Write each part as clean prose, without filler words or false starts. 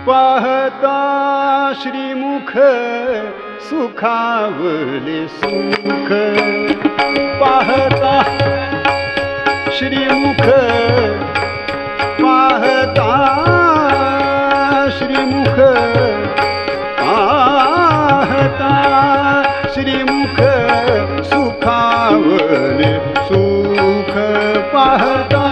पाहता श्रीमुख सुखावले सुख पाहता श्रीमुख पाहता श्रीमुख पाहता श्रीमुख सुखावले सुख पाहता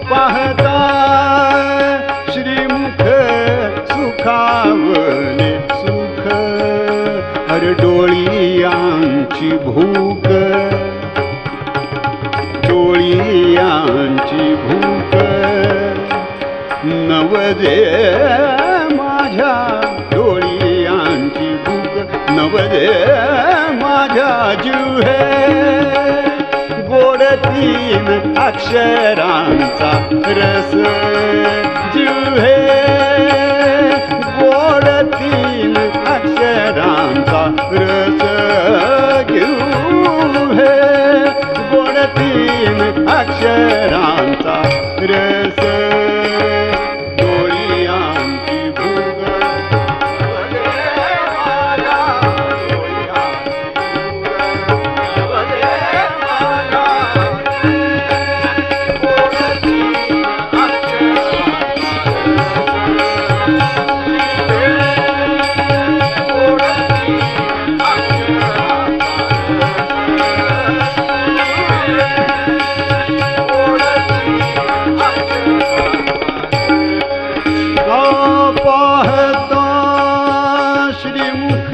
पाहता श्रीमुख सुखावले सुख अरे डोळियांची भूक डोळियांची भूक नवजे माझ्या डोळियांची भूक नवजे माझ्या जीवे गोड तीन अक्षरांचा रस जिव्हे गोड तीन अक्षरांचा रस जिव्हे गोड तीन अक्षरांचा रस डोळियांची भूक पाहता श्रीमुख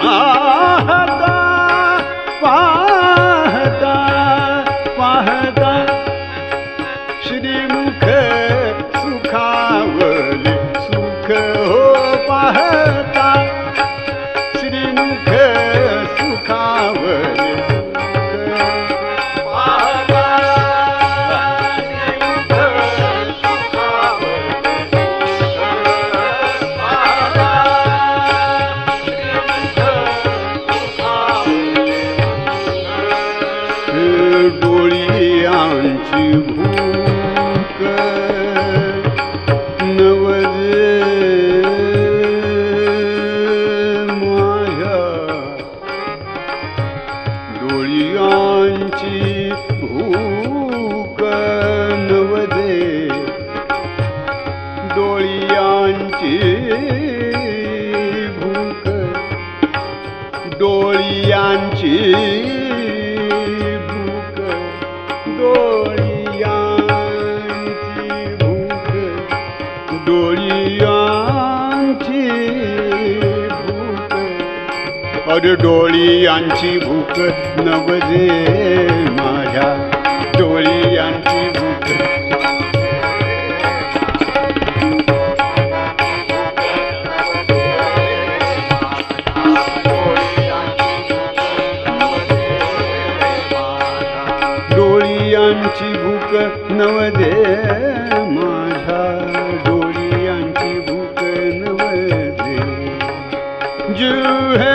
पाहता पाहता पाहता श्रीमुख सुखावले सुख हो पाहता श्रीमुख सुखावले डोळियांची भूक नवजे माझ्या डोळियांची भूक नवजे डोळियांची भूक डोळियांची डोळियांची भूक डोळियांची भूक अरे डोळियांची भूक नवजे माझ्या डोळियांची भूक डोळियांची भूक नवजे माझ्या डोळियांची भूक नवजे जिव्हे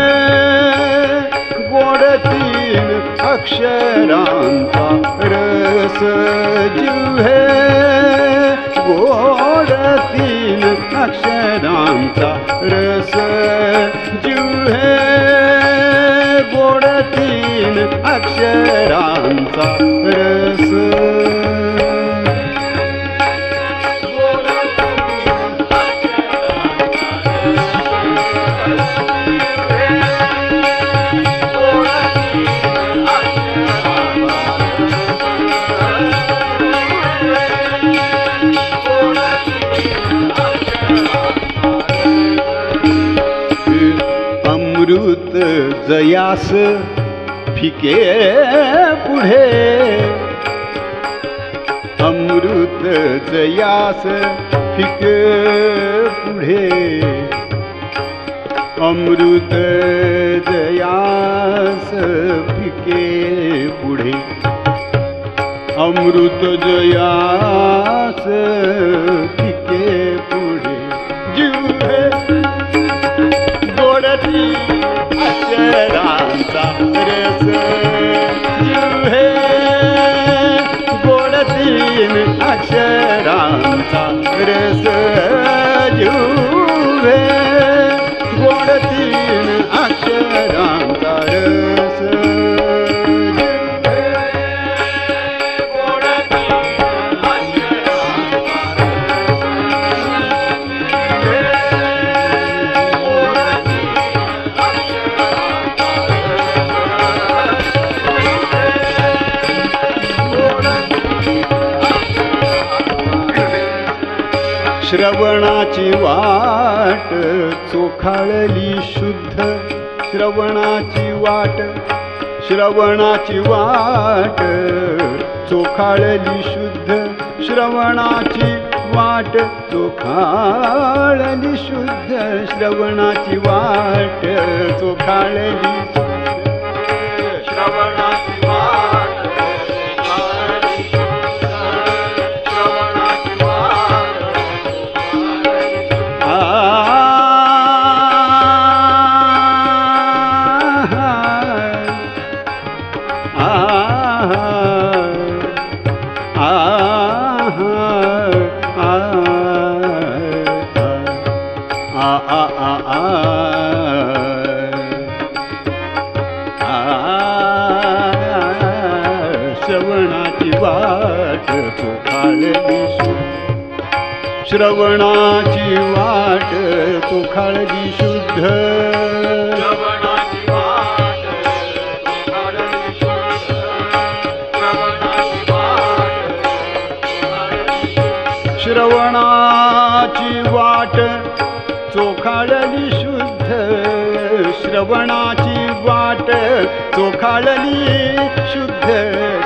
गोड तीन अक्षरांचा रस जिव्हे गोड तीन अक्षरांचा रस जिव्हे गोड तीन अक्षरांचा रस अमृत जयास फिके पुढे अमृत जयास फिके पुढे अमृत जयास फिके पुढे अमृत जयास फिके पुढे जीवे गोडती अक्षरांचा रस जीवे गोड तीन अक्षरांचा रस जीवे गोड तीन अक्षरांचा रस श्रवणाची वाट चोखाळली शुद्ध श्रवणाची वाट चोखाळली शुद्ध श्रवणाची वाट चोखाळली शुद्ध श्रवणाची वाट चोखाळली श्रवणाची वाट श्रवणाची वाट चोखाळली श्रवणाची वाट चोखाळली शुद्ध श्रवणाची वाट चोखाळली शुद्ध श्रवणाची वाट चोखाळली शुद्ध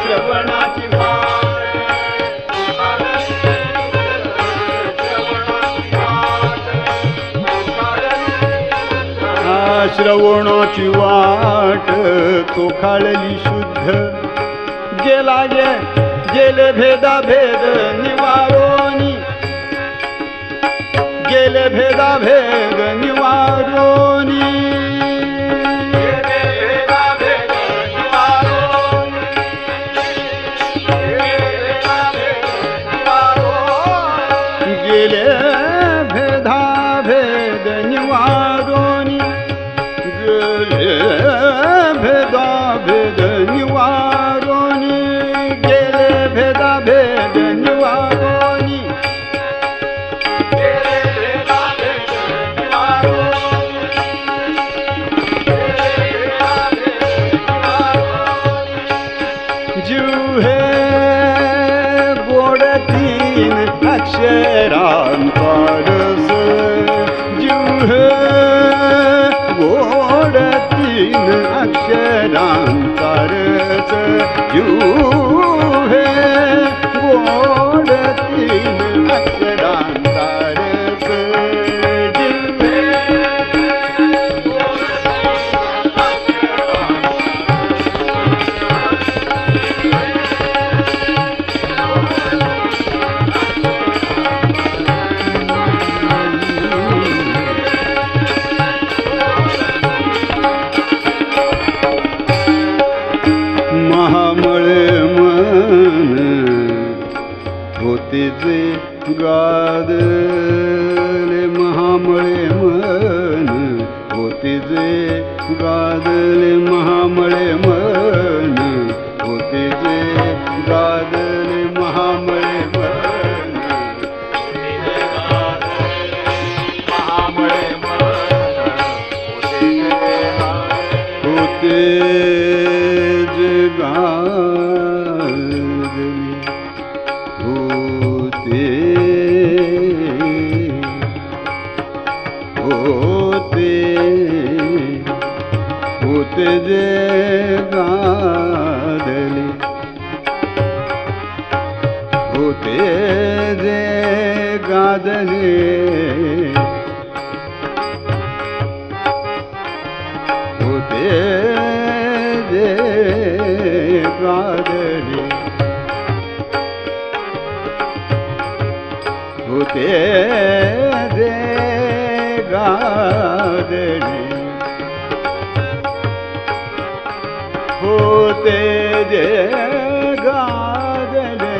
श्रवणाची श्रवणाची वाट चोखाळली शुद्ध गेला गेले भेदा भेद निवारोनी गेले भेदा भेद निवारोनी गेले भेदा भेद निवारोनी गेले भेदा भेद निवारोनी गेले भेदा भेद निवारोनी जीवे गोड तीन अक्षरांचा रस जीवे गोड तीन अक्षरांचा रस जीवे गोड तीन अक्षरांचा रस महामळे मन होते जे गादले महामळे मन होते जे गादले महामळे मन होते जे गादले महामळे मन होते जे गादले होते होते होते जे गादले होते जे गादले होते जे गादले होते जे गादले होते जे गादले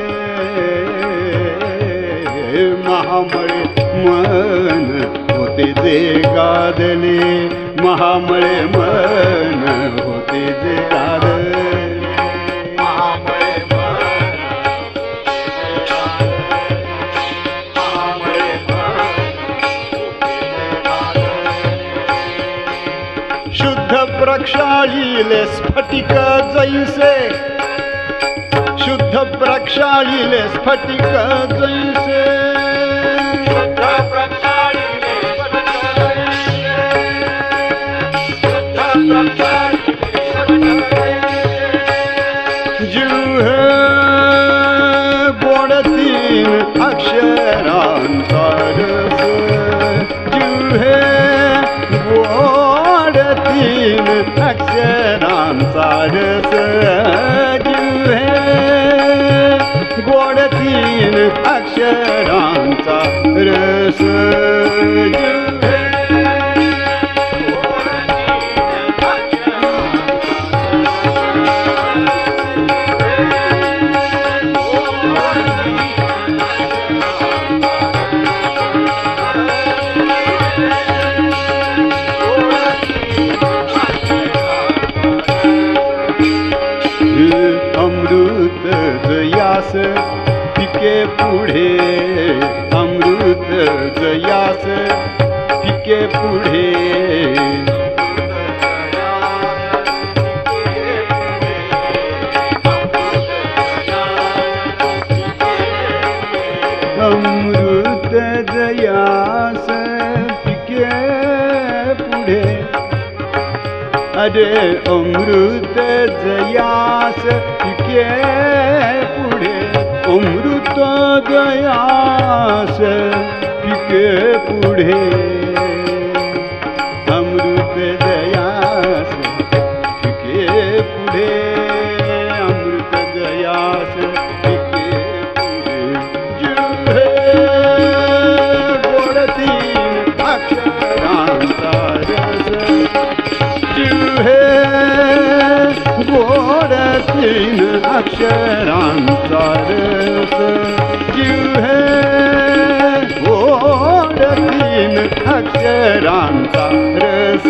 महामळे मन होते जे गादले महामळे मन होते जे गादले महामळे शुद्ध प्रक्षाळीले स्फटिक जैसे शुद्ध प्रक्षाळीले स्फटिक जैसे जीव गोड तीन अक्षरांचा रस जीव गोड तीन अक्षरांचा रस जीव गोड तीन अक्षरांचा रस अमृत जयास पिके पुढे अमृत जयास पिके पुढे अमृत जयास पिके पुढे अरे अमृत जयास पिके पुढे अमृत जयास पिके पुढे अमृत जयास पिके पुढे अमृत जयास पिके पुढे जीव गोड तीन अक्षरांचा रस गोड तीन अक्षरांचा रस जीव गोड तीन अक्षरांचा रस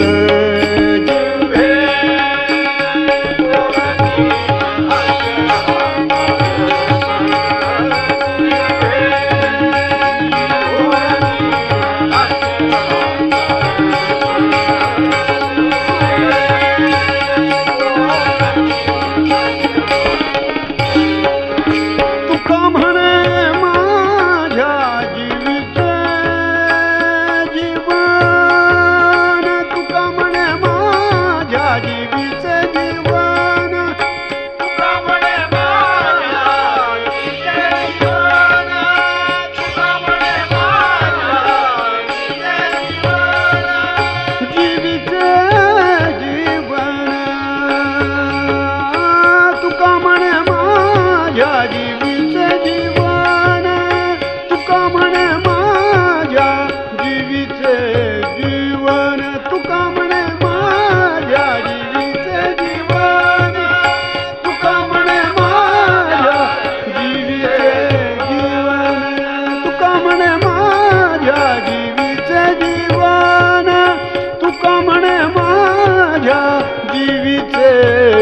तुका म्हणे माझ्या जीवीचे जीवन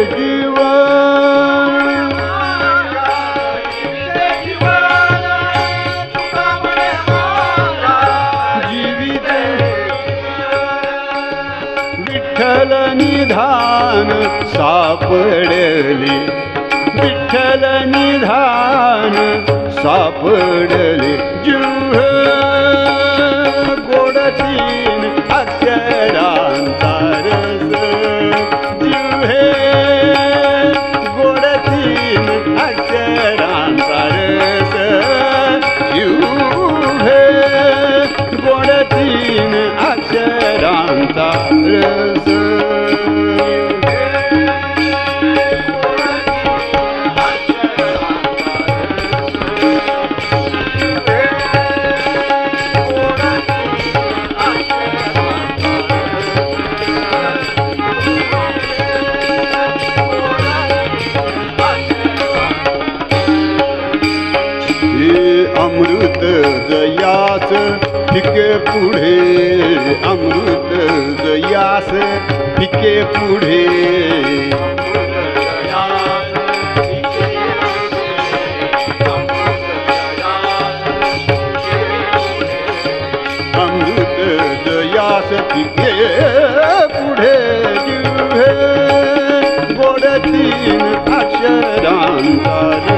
जीवन जीवित विठ्ठल निधान सापडले विठ्ठल निधान सापडले जीव गोड तीन अक्षरांचा रस जीव गोड तीन अक्षरांचा रस जीव गोड तीन अक्षरांचा रस अमृत जयास फिके पुढे अमृत जयास फिके पुढे अमृत जयास फिके पुढे जीव गोड तीन अक्षरांचा